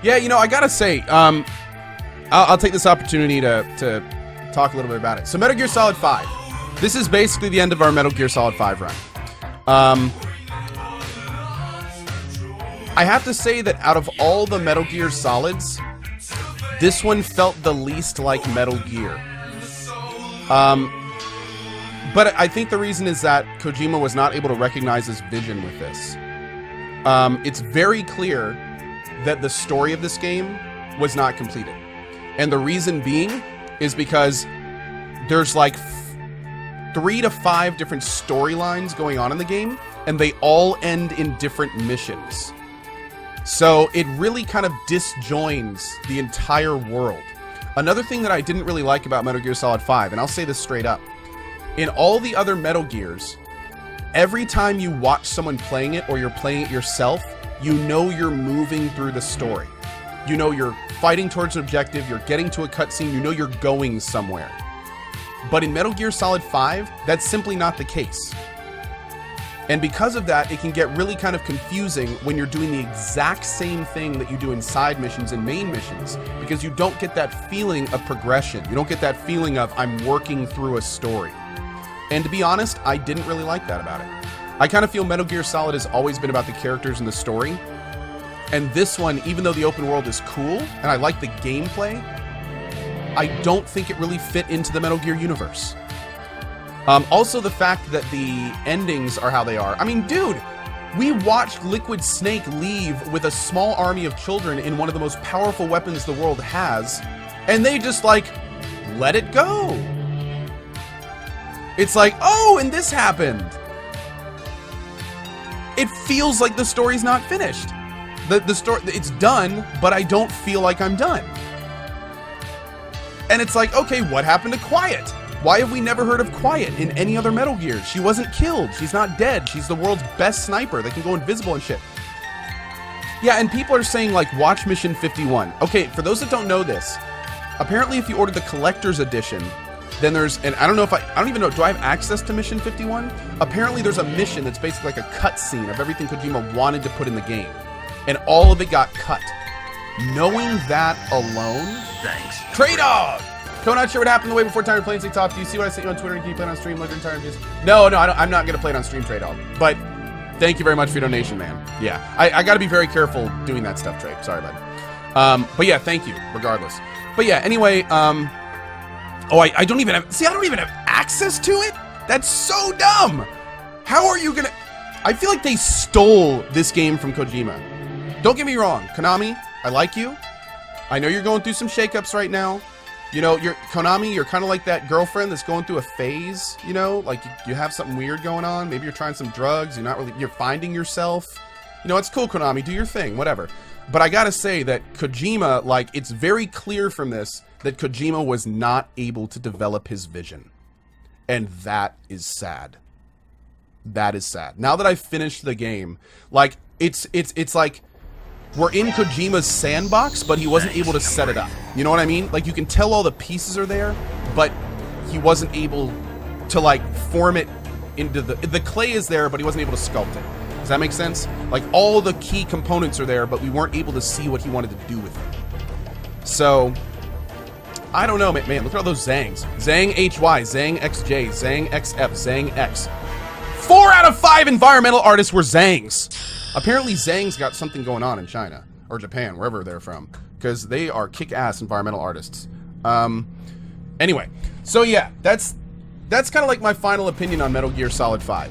Yeah, you know, I gotta say, I'll take this opportunity to talk a little bit about it. So Metal Gear Solid 5. This is basically the end of our Metal Gear Solid 5 run. I have to say that out of all the Metal Gear Solids, this one felt the least like Metal Gear. But I think the reason is that Kojima was not able to recognize his vision with this. It's very clear that the story of this game was not completed. And the reason being is because there's like 3 to 5 different storylines going on in the game, and they all end in different missions. So it really kind of disjoins the entire world. Another thing that I didn't really like about Metal Gear Solid 5, and I'll say this straight up, in all the other Metal Gears, every time you watch someone playing it or you're playing it yourself, you know you're moving through the story. You know you're fighting towards an objective, you're getting to a cutscene, you know you're going somewhere. But in Metal Gear Solid 5, that's simply not the case. And because of that, it can get really kind of confusing when you're doing the exact same thing that you do in side missions and main missions, because you don't get that feeling of progression. You don't get that feeling of, I'm working through a story. And to be honest, I didn't really like that about it. I kind of feel Metal Gear Solid has always been about the characters and the story. And this one, even though the open world is cool, and I like the gameplay, I don't think it really fit into the Metal Gear universe. Also, the fact that the endings are how they are. I mean, dude, we watched Liquid Snake leave with a small army of children in one of the most powerful weapons the world has, and they just, like, let it go. It's like, oh, and this happened. It feels like the story's not finished. The story, it's done, but I don't feel like I'm done. And it's like, okay, what happened to Quiet? Why have we never heard of Quiet in any other Metal Gear? She wasn't killed. She's not dead. She's the world's best sniper. They can go invisible and shit. Yeah, and people are saying, like, watch Mission 51. Okay, for those that don't know this, apparently if you order the Collector's Edition, then there's, and I don't know if I don't even know, do I have access to Mission 51? Apparently there's a mission that's basically like a cutscene of everything Kojima wanted to put in the game. And all of it got cut. Knowing that alone... Thanks. Trey Dog! Not sure what happened the way before time you're playing TikTok. Do you see what I sent you on Twitter? And can you play it on stream later in time? No, I'm not going to play it on stream, Trey Dog. But thank you very much for your donation, man. Yeah, I got to be very careful doing that stuff, Trey. Sorry, bud. But yeah, thank you, regardless. But yeah, anyway, oh, I don't even have... See, I don't even have access to it? That's so dumb! How are you going to... I feel like they stole this game from Kojima. Don't get me wrong, Konami, I like you. I know you're going through some shakeups right now. You know, Konami, you're kind of like that girlfriend that's going through a phase, you know? Like, you have something weird going on. Maybe you're trying some drugs. You're finding yourself. You know, it's cool, Konami. Do your thing, whatever. But I gotta say that Kojima, like, it's very clear from this that Kojima was not able to develop his vision. And that is sad. That is sad. Now that I've finished the game, like, it's like... We're in Kojima's sandbox, but he wasn't able to set it up. You know what I mean? Like, you can tell all the pieces are there, but he wasn't able to, like, form it into the clay is there, but he wasn't able to sculpt it. Does that make sense? Like, all the key components are there, but we weren't able to see what he wanted to do with it. So, I don't know, man. Look at all those Zangs. Zang HY, Zang XJ, Zang XF, Zang X. 4 out of 5 environmental artists were Zangs. Apparently Zang's got something going on in China, or Japan, wherever they're from, because they are kick-ass environmental artists. Anyway, so yeah, that's kind of like my final opinion on Metal Gear Solid 5.